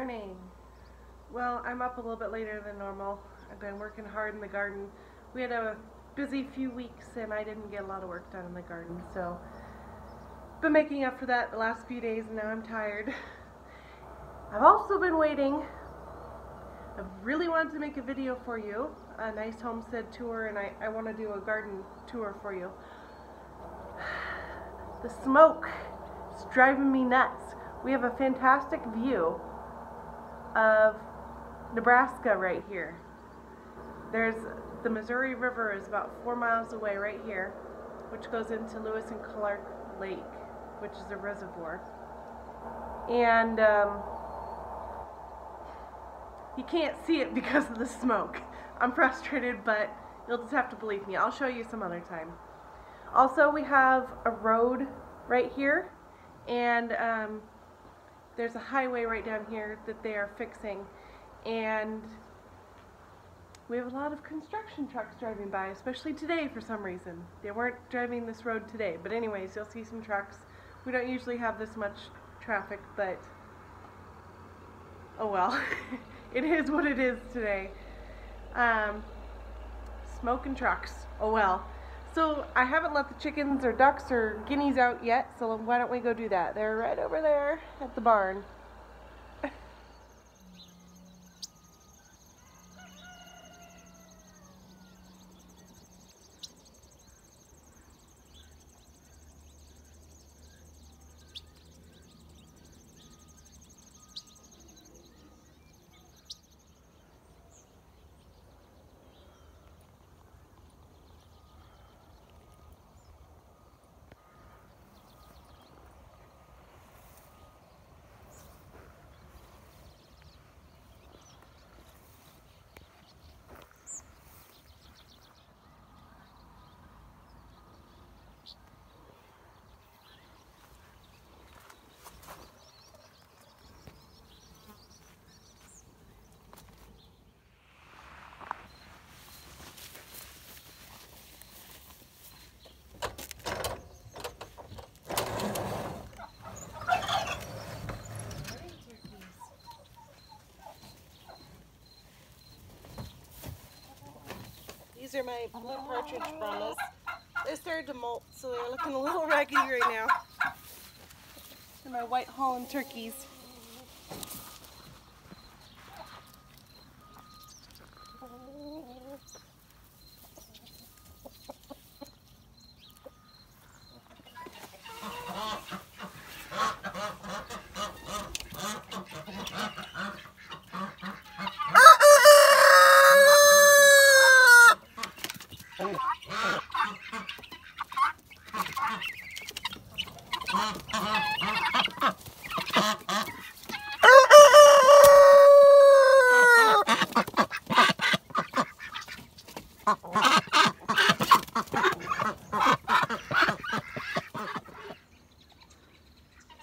morning. Well, I'm up a little bit later than normal. I've been working hard in the garden. We had a busy few weeks and I didn't get a lot of work done in the garden, so been making up for that the last few days and now I'm tired. I've also been waiting. I really wanted to make a video for you, a nice homestead tour, and I want to do a garden tour for you. The smoke is driving me nuts. We have a fantastic view of Nebraska right here. There's the Missouri River is about 4 miles away right here, which goes into Lewis and Clark Lake, which is a reservoir. And you can't see it because of the smoke. I'm frustrated, but you'll just have to believe me. I'll show you some other time. Also, we have a road right here, and there's a highway right down here that they are fixing, and we have a lot of construction trucks driving by, especially today for some reason. They weren't driving this road today, but anyways, you'll see some trucks. We don't usually have this much traffic, but oh well. It is what it is today. Smoke and trucks, oh well. So I haven't let the chickens or ducks or guineas out yet, so why don't we go do that? They're right over there at the barn. These are my blue partridge brahmas. They started to molt, so they're looking a little raggedy right now. And my white Holland turkeys.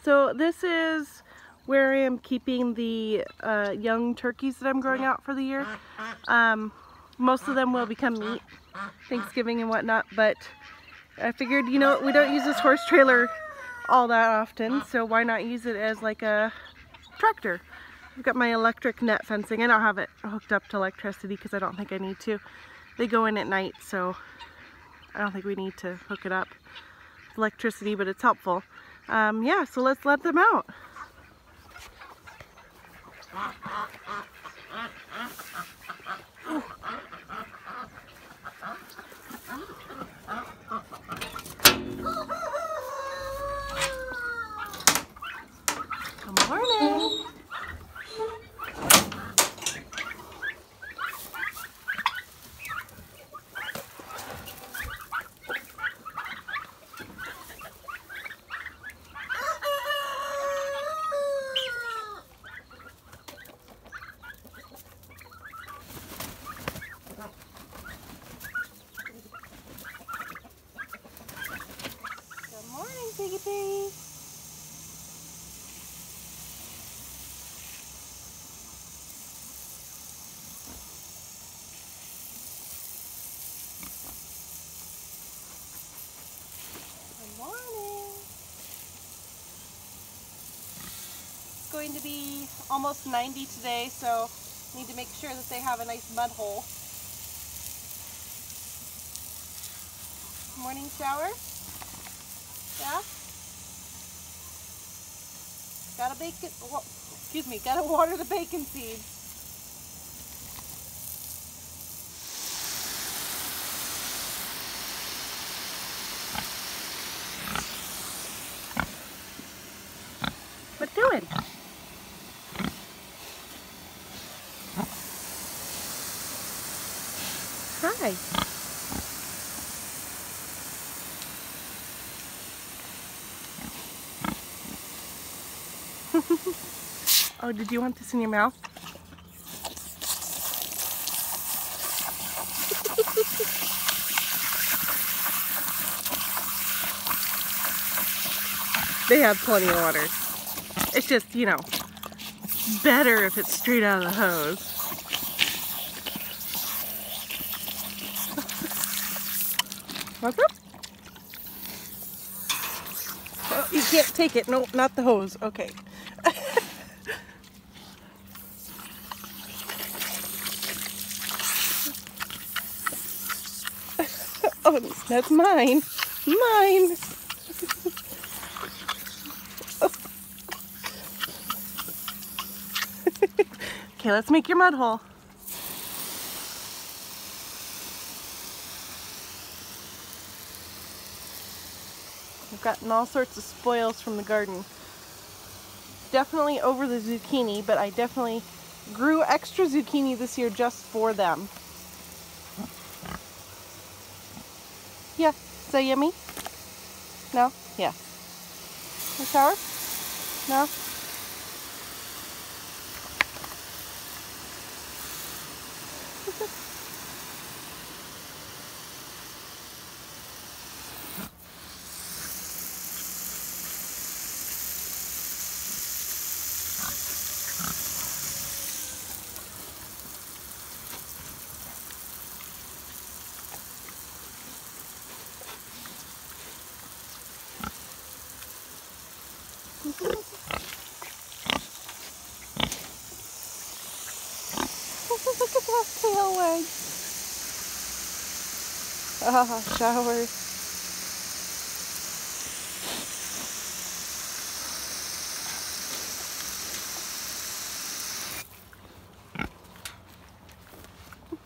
So this is where I am keeping the young turkeys that I'm growing out for the year. Most of them will become meat, Thanksgiving and whatnot, but I figured, you know, we don't use this horse trailer all that often, so why not use it as like a tractor? I've got my electric net fencing. I don't have it hooked up to electricity because I don't think I need to. They go in at night, so I don't think we need to hook it up with electricity, but it's helpful. Yeah, so let's let them out. Ooh. Good morning. going to be almost 90 today, so need to make sure that they have a nice mud hole. Morning shower? Yeah? Gotta bake it, well, excuse me, gotta water the bacon seeds. What doing? Hi. Oh, did you want this in your mouth? They have plenty of water. It's just, you know, better if it's straight out of the hose. What's up? Oh, you can't take it. No, not the hose. Okay. Oh, that's mine. Mine. Okay, let's make your mud hole. I've gotten all sorts of spoils from the garden. Definitely over the zucchini, but I definitely grew extra zucchini this year just for them. Yeah, is that yummy? No? Yeah. A shower? No? Look at that tail wag. Ah, shower.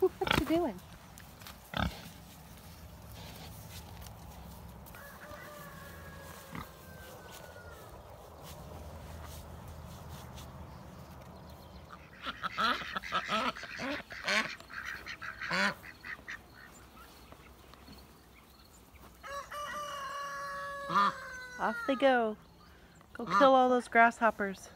What you doing? Off they go. Go kill all those grasshoppers.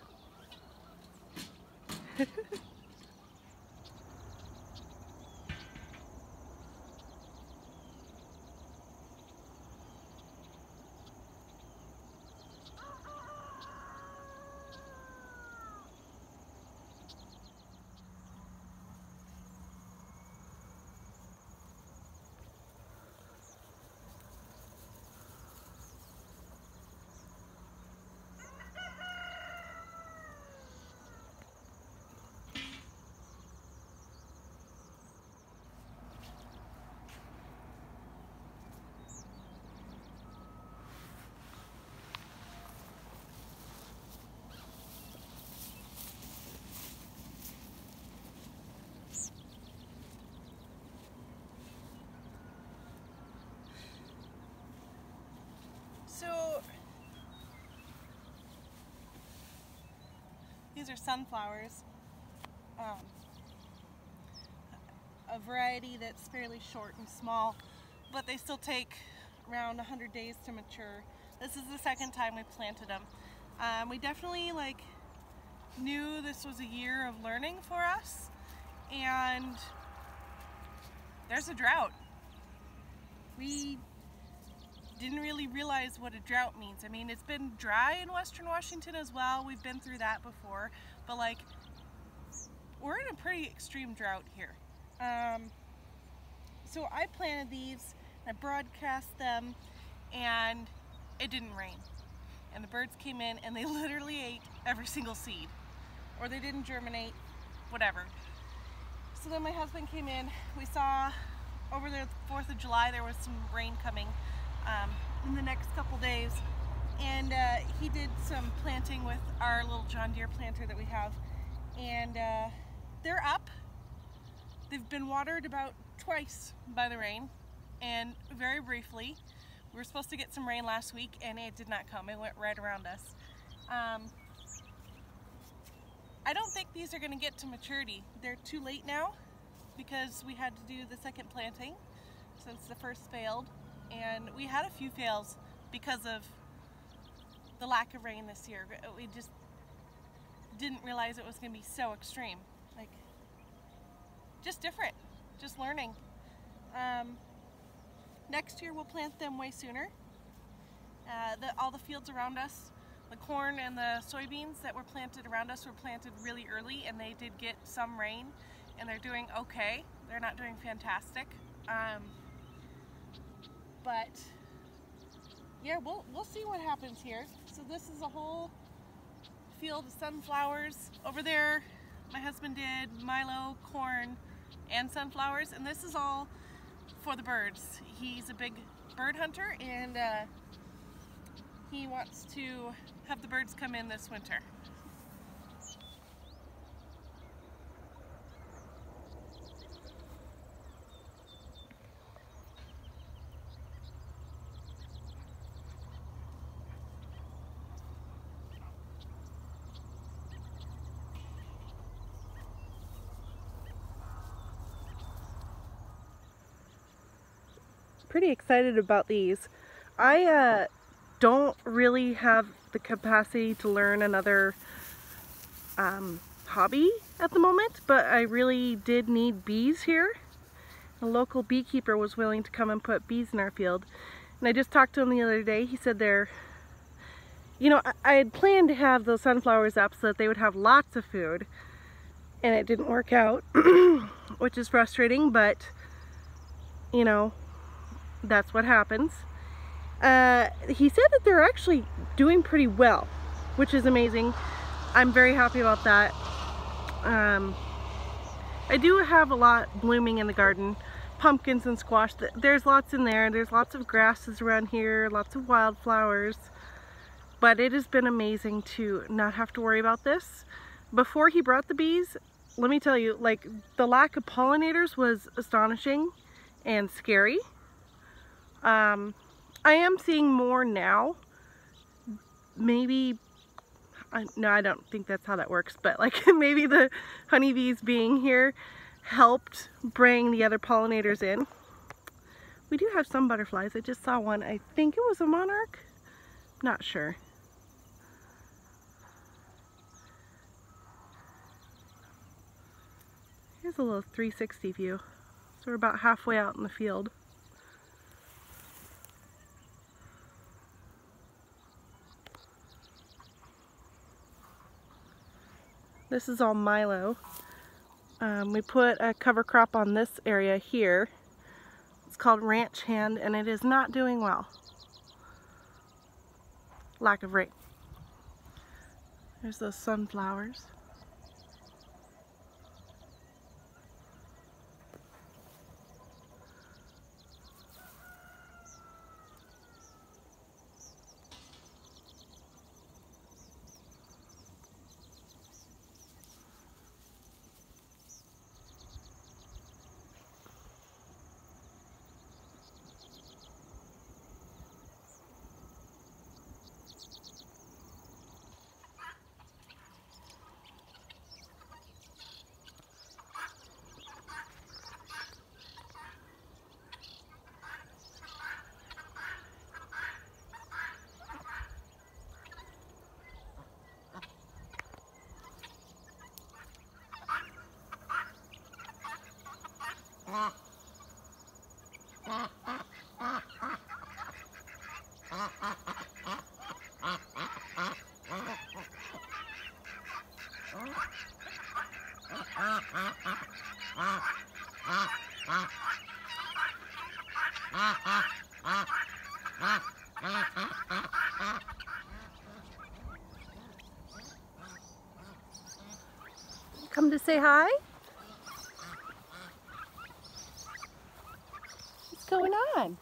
So, these are sunflowers, a variety that's fairly short and small, but they still take around 100 days to mature. This is the second time we planted them. We definitely knew this was a year of learning for us, and there's a drought. We didn't really realize what a drought means. I mean, it's been dry in Western Washington as well. We've been through that before, but we're in a pretty extreme drought here. So I planted these, I broadcast them, and it didn't rain. And the birds came in and they literally ate every single seed. or they didn't germinate, whatever. So then my husband came in. We saw over the 4th of July there was some rain coming in the next couple days, and he did some planting with our little John Deere planter that we have, and they're up. They've been watered about twice by the rain, and very briefly. We were supposed to get some rain last week and it did not come. It went right around us. I don't think these are going to get to maturity. They're too late now because we had to do the second planting since the first failed, and we had a few fails because of the lack of rain this year. We just didn't realize it was going to be so extreme. Like, just different, just learning. Next year we'll plant them way sooner. All the fields around us, the corn and the soybeans that were planted around us were planted really early, and they did get some rain, and they're doing okay. They're not doing fantastic. But yeah, we'll see what happens here. So this is a whole field of sunflowers. Over there, my husband did milo, corn, and sunflowers, and this is all for the birds. He's a big bird hunter, and he wants to have the birds come in this winter. Pretty excited about these. I don't really have the capacity to learn another hobby at the moment, but I really did need bees here. A local beekeeper was willing to come and put bees in our field, and I just talked to him the other day. He said I had planned to have those sunflowers up so that they would have lots of food, and it didn't work out, which is frustrating, but you know, that's what happens. He said that they're actually doing pretty well, which is amazing. I'm very happy about that. I do have a lot blooming in the garden. Pumpkins and squash. There's lots in there. There's lots of grasses around here, lots of wildflowers. But it has been amazing to not have to worry about this. Before he brought the bees, let me tell you, like, the lack of pollinators was astonishing and scary. I am seeing more now. Maybe, no, I don't think that's how that works, but like maybe the honeybees being here helped bring the other pollinators in. We do have some butterflies. I just saw one. I think it was a monarch. Not sure. Here's a little 360 view. So we're about halfway out in the field. This is all milo. We put a cover crop on this area here. It's called ranch hand, and it is not doing well. Lack of rain. There's those sunflowers. say hi? What's going on?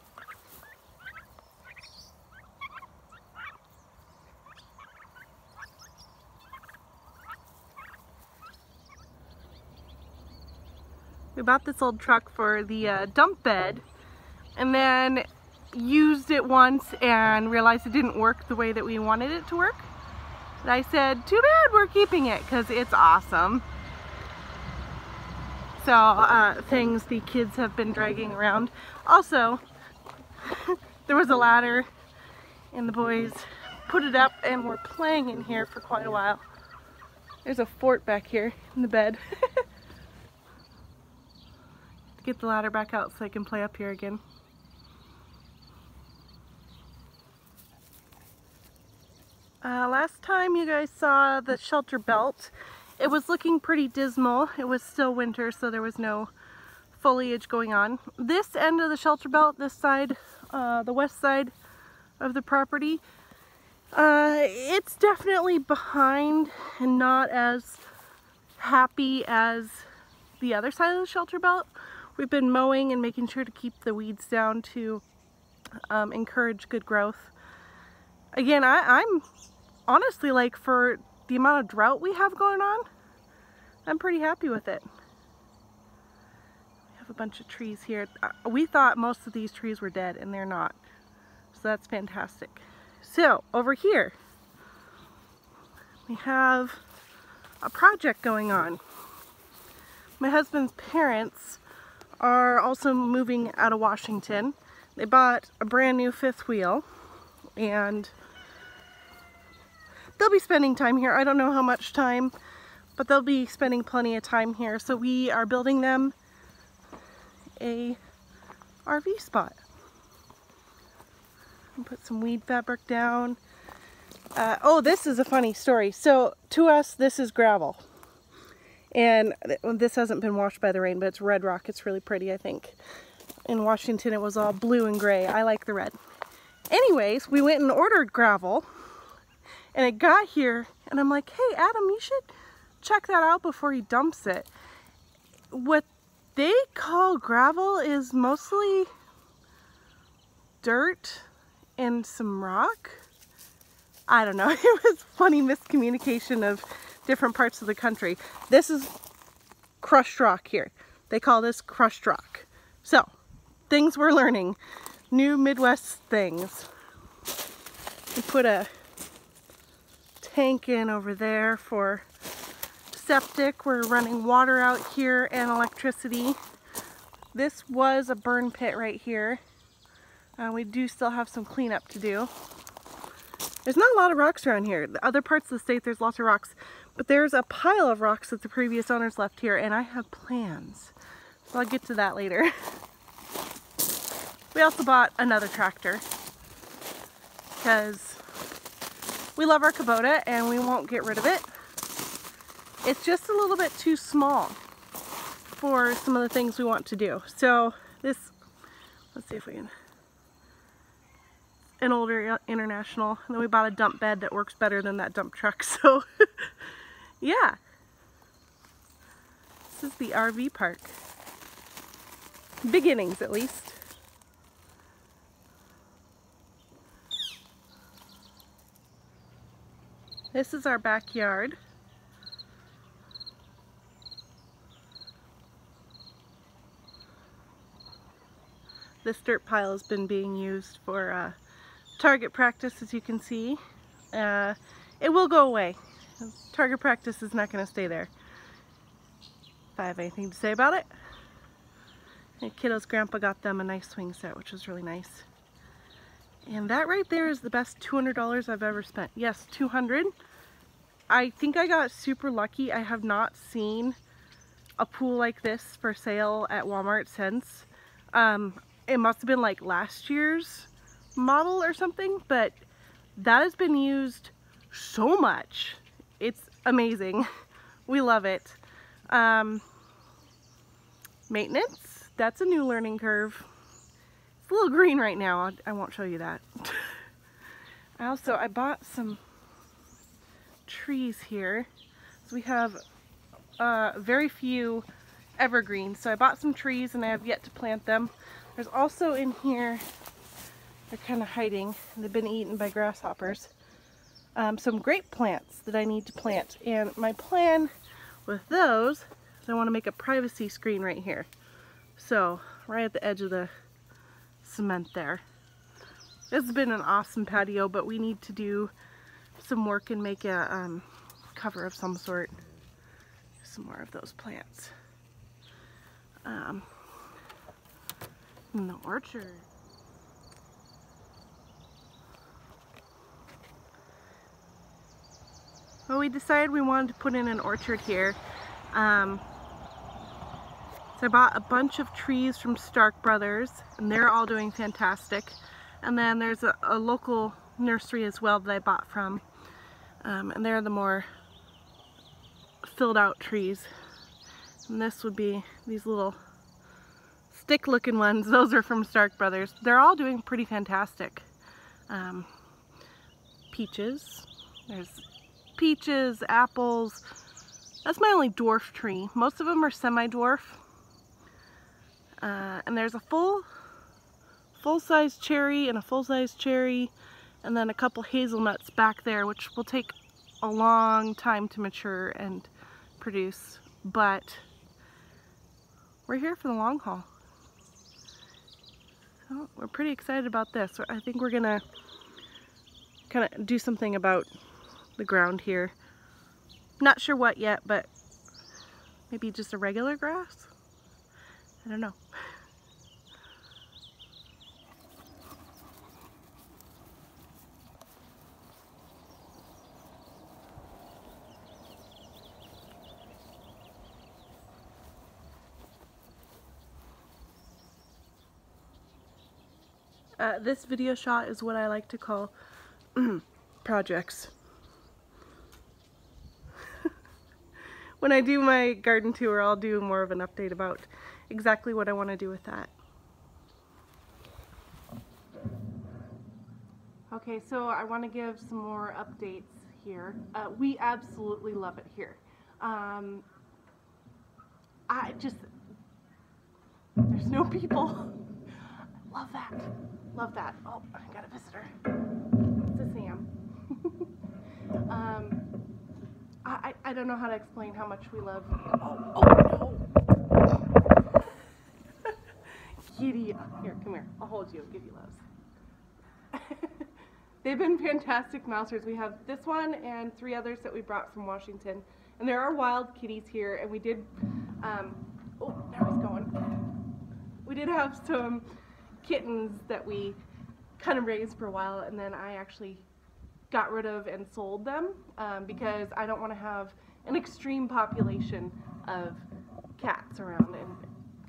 We bought this old truck for the dump bed and then used it once and realized it didn't work the way that we wanted it to work. And I said, too bad, we're keeping it because it's awesome. So things the kids have been dragging around. Also, there was a ladder and the boys put it up and were playing in here for quite a while. There's a fort back here in the bed. Get the ladder back out so I can play up here again. Last time you guys saw the shelter belt, it was looking pretty dismal. It was still winter, so there was no foliage going on. This end of the shelter belt, this side, the west side of the property, it's definitely behind and not as happy as the other side of the shelter belt. We've been mowing and making sure to keep the weeds down to encourage good growth. Again, I'm honestly, like, for the amount of drought we have going on, I'm pretty happy with it. We have a bunch of trees here. We thought most of these trees were dead and they're not. So that's fantastic. So over here, we have a project going on. My husband's parents are also moving out of Washington. They bought a brand new fifth wheel and they'll be spending time here. I don't know how much time, but they'll be spending plenty of time here. So we are building them a RV spot. And put some weed fabric down. Oh, this is a funny story. So to us, this is gravel. And this hasn't been washed by the rain, but it's red rock. It's really pretty, I think. In Washington, it was all blue and gray. I like the red. Anyways, we went and ordered gravel. And it got here, and I'm like, hey, Adam, you should check that out before he dumps it. What they call gravel is mostly dirt and some rock. I don't know. It was funny miscommunication of different parts of the country. This is crushed rock here. They call this crushed rock. So, things we're learning. New Midwest things. We put a tank in over there for septic. We're running water out here and electricity. This was a burn pit right here. We do still have some cleanup to do. There's not a lot of rocks around here. The other parts of the state, there's lots of rocks. But there's a pile of rocks that the previous owners left here, and I have plans. So I'll get to that later. We also bought another tractor because we love our Kubota and we won't get rid of it. It's just a little bit too small for some of the things we want to do. So this, let's see if we can, an older International, and then we bought a dump bed that works better than that dump truck. So yeah, this is the RV park. Beginnings, at least. This is our backyard. This dirt pile has been being used for target practice, as you can see. It will go away. Target practice is not going to stay there. If I have anything to say about it. And kiddo's grandpa got them a nice swing set, which was really nice. And that right there is the best $200 I've ever spent. Yes, $200. I think I got super lucky. I have not seen a pool like this for sale at Walmart since. It must have been like last year's model or something, but that has been used so much. It's amazing. We love it. Maintenance, that's a new learning curve. It's a little green right now. I won't show you that. I bought some trees here. So we have very few evergreens. So I bought some trees and I have yet to plant them. There's also in here, they're kind of hiding, they've been eaten by grasshoppers, some grape plants that I need to plant. And my plan with those is I want to make a privacy screen right here. So right at the edge of the cement there. This has been an awesome patio, but we need to do some work and make a cover of some sort. Some more of those plants. In the orchard. Well, we decided we wanted to put in an orchard here. So I bought a bunch of trees from Stark Brothers, and they're all doing fantastic. And then there's a local nursery as well that I bought from. And they're the more filled out trees. And this would be these little stick looking ones. Those are from Stark Brothers. They're all doing pretty fantastic. Peaches. There's peaches, apples. That's my only dwarf tree. Most of them are semi-dwarf. And there's a full-size cherry and a full-size cherry, and then a couple hazelnuts back there, which will take a long time to mature and produce, but we're here for the long haul. So we're pretty excited about this. I think we're gonna kind of do something about the ground here. Not sure what yet, but maybe just a regular grass? I don't know. This video shot is what I like to call projects. When I do my garden tour, I'll do more of an update about exactly what I want to do with that. Okay, so I want to give some more updates here. We absolutely love it here. There's no people. Love that. Love that. Oh, I got a visitor. It's a Sam. I don't know how to explain how much we love. Oh no! Kitty, here, come here. I'll hold you. I'll give you loves. They've been fantastic mousers. We have this one and 3 others that we brought from Washington, and there are wild kitties here. And we did. Oh, there he's going. We did have some kittens that we kind of raised for a while, and then I actually got rid of and sold them because I don't want to have an extreme population of cats around. And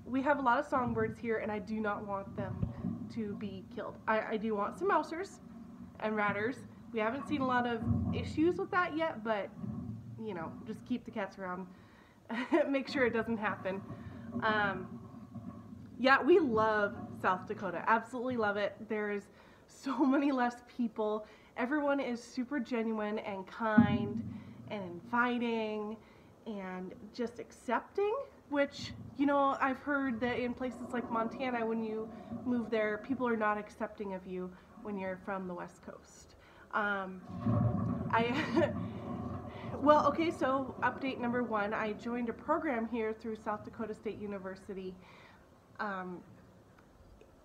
we have a lot of songbirds here, and I do not want them to be killed. I do want some mousers and ratters. We haven't seen a lot of issues with that yet, but you know, just keep the cats around. Make sure it doesn't happen. Yeah, we love South Dakota. Absolutely love it. There's so many less people. Everyone is super genuine and kind and inviting and just accepting, which, you know, I've heard that in places like Montana, when you move there, people are not accepting of you when you're from the West Coast. Well, okay, so update number 1, I joined a program here through South Dakota State University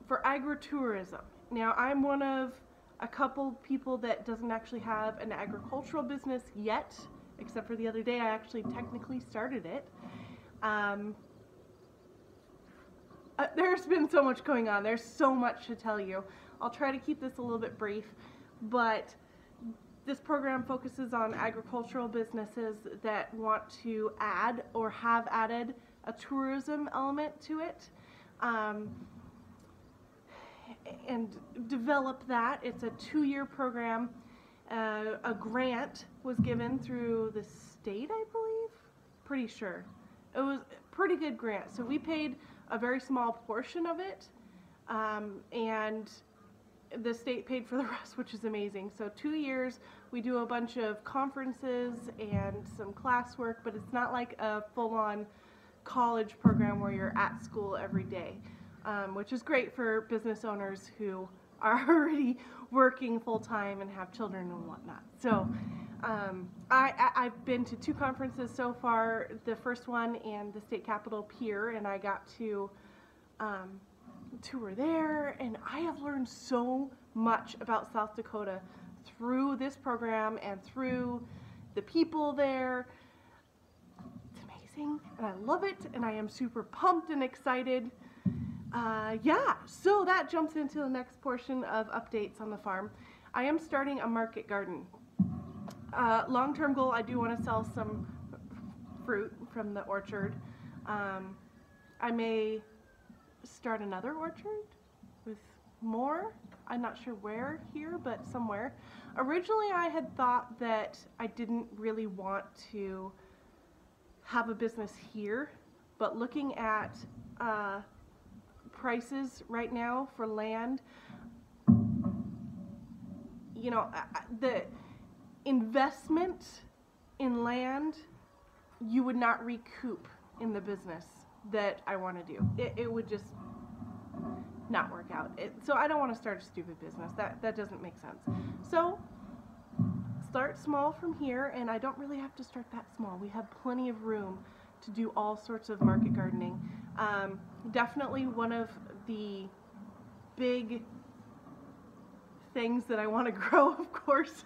for agritourism. Now, I'm one of a couple people that doesn't actually have an agricultural business yet, except for the other day I actually technically started it. There's been so much going on. There's so much to tell you. I'll try to keep this a little bit brief, but this program focuses on agricultural businesses that want to add or have added a tourism element to it. And develop that. It's a 2-year program. A grant was given through the state, I believe. Pretty sure. It was a pretty good grant. So we paid a very small portion of it, and the state paid for the rest, which is amazing. So 2 years, we do a bunch of conferences and some classwork, but it's not like a full-on college program where you're at school every day, which is great for business owners who are already working full-time and have children and whatnot. So I've been to 2 conferences so far, the first one in the state capitol Pier, and I got to tour there, and I have learned so much about South Dakota through this program and through the people there. It's amazing, and I love it, and I am super pumped and excited. Yeah, so that jumps into the next portion of updates on the farm. I am starting a market garden. Long-term goal, I do want to sell some fruit from the orchard. I may start another orchard with more. I'm not sure where here, but somewhere. Originally, I had thought that I didn't really want to have a business here, but looking at prices right now for land, you know, the investment in land you would not recoup in the business that I want to do. It would just not work out. So I don't want to start a stupid business. That doesn't make sense. So start small from here, and I don't really have to start that small. We have plenty of room to do all sorts of market gardening. Definitely one of the big things that I want to grow, of course,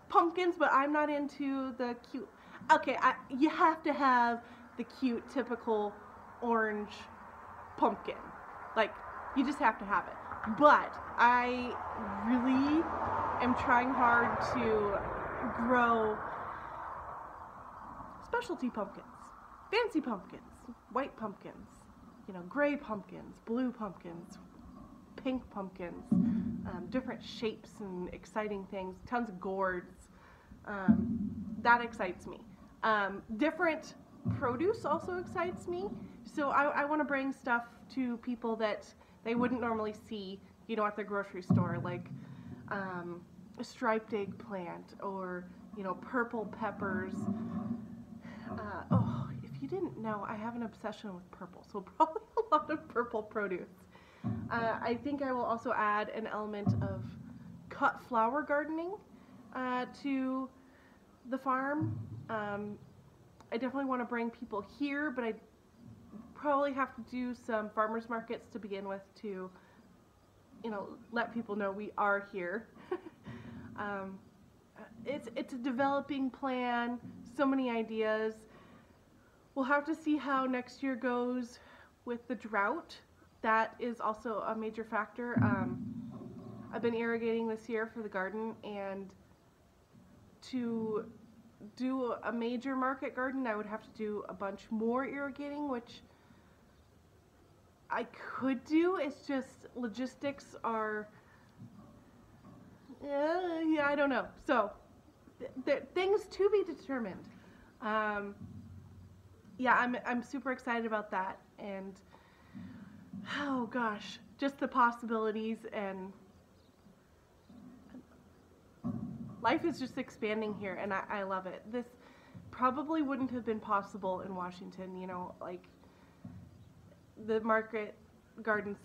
pumpkins, but I'm not into the cute, okay, you have to have the cute, typical orange pumpkin. Like, you just have to have it. But I really am trying hard to grow specialty pumpkins, fancy pumpkins, white pumpkins, you know, gray pumpkins, blue pumpkins, pink pumpkins, different shapes and exciting things, tons of gourds. That excites me. Different produce also excites me. So I want to bring stuff to people that they wouldn't normally see, you know, at the grocery store, like a striped eggplant or, you know, purple peppers. Oh, if you didn't know, I have an obsession with purple, so probably a lot of purple produce. I think I will also add an element of cut flower gardening to the farm. I definitely want to bring people here, but I probably have to do some farmers markets to begin with to, you know, let people know we are here. It's a developing plan, so many ideas. We'll have to see how next year goes with the drought. That is also a major factor. I've been irrigating this year for the garden, and to do a major market garden, I would have to do a bunch more irrigating, which I could do. It's just logistics are, yeah, I don't know. So, things to be determined. Yeah, I'm super excited about that, and oh gosh, just the possibilities, and life is just expanding here, and I love it. This probably wouldn't have been possible in Washington, you know, like the market garden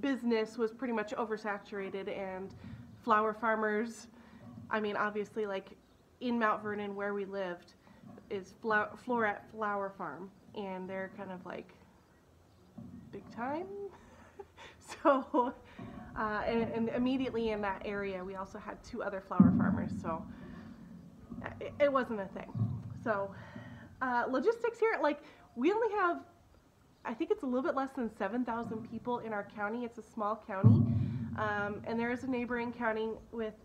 business was pretty much oversaturated, and flower farmers, I mean, obviously, like in Mount Vernon where we lived is Floret Flower Farm, and they're kind of like big time. So, and immediately in that area, we also had 2 other flower farmers, so it wasn't a thing. So, logistics here, like, we only have, I think it's a little bit less than 7,000 people in our county. It's a small county, and there is a neighboring county with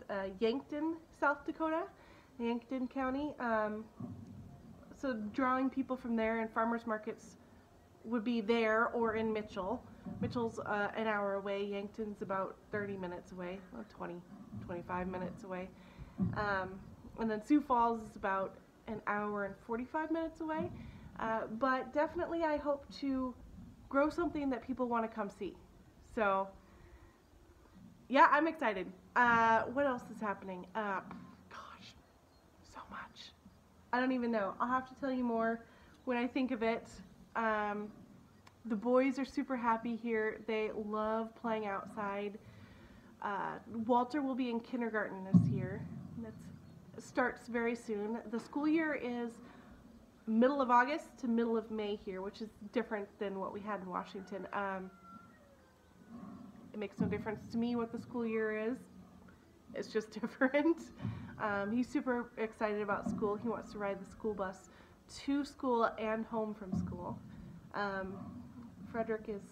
Yankton, South Dakota, Yankton County. So drawing people from there, and farmers markets would be there or in Mitchell. Mitchell's an hour away. Yankton's about 30 minutes away, or 25 minutes away. And then Sioux Falls is about an hour and 45 minutes away. But definitely I hope to grow something that people want to come see. So yeah, I'm excited. What else is happening? Gosh, so much. I don't even know. I'll have to tell you more when I think of it. The boys are super happy here. They love playing outside. Walter will be in kindergarten this year. That starts very soon. The school year is middle of August to middle of May here, which is different than what we had in Washington. It makes no difference to me what the school year is. It's just different. He's super excited about school. He wants to ride the school bus to school and home from school. Frederick is,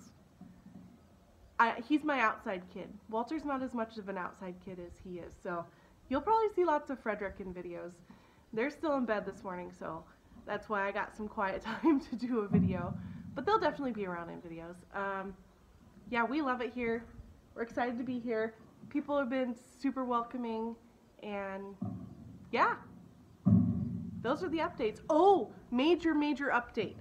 he's my outside kid. Walter's not as much of an outside kid as he is, so you'll probably see lots of Frederick in videos. They're still in bed this morning, so that's why I got some quiet time to do a video, but they'll definitely be around in videos. Yeah, we love it here. We're excited to be here. People have been super welcoming, and yeah, those are the updates. Oh, major update.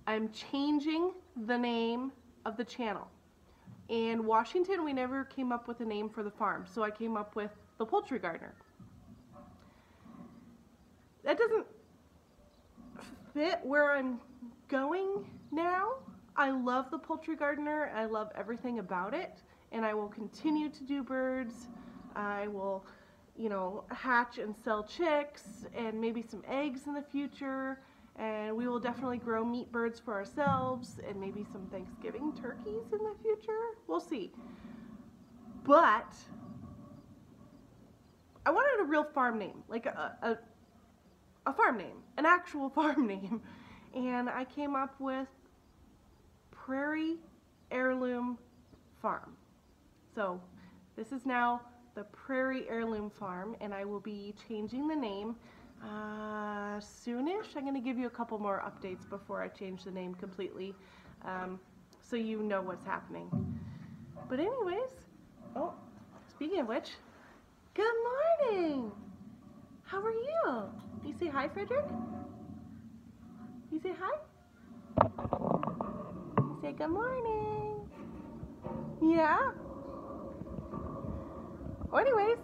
I'm changing the name of the channel. In Washington, we never came up with a name for the farm, so I came up with the Poultry Gardener. That doesn't fit where I'm going now. I love the Poultry Gardener. I love everything about it, and I will continue to do birds. I will, you know, hatch and sell chicks and maybe some eggs in the future. And we will definitely grow meat birds for ourselves and maybe some Thanksgiving turkeys in the future. We'll see. But I wanted a real farm name, like a farm name, an actual farm name. And I came up with Prairie Heirloom Farm. So this is now the Prairie Heirloom Farm, and I will be changing the name soonish. I'm going to give you a couple more updates before I change the name completely, so you know what's happening. But anyways, oh, speaking of which, good morning! How are you? You say hi, Frederick? You say hi? You say good morning. Yeah? Well, anyways,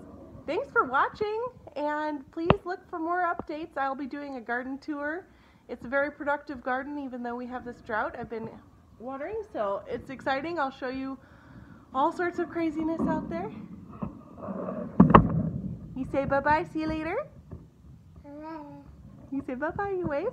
thanks for watching, and please look for more updates. I'll be doing a garden tour. It's a very productive garden, even though we have this drought. I've been watering, so it's exciting. I'll show you all sorts of craziness out there. You say bye-bye, see you later? Bye-bye. You say bye-bye, you wave?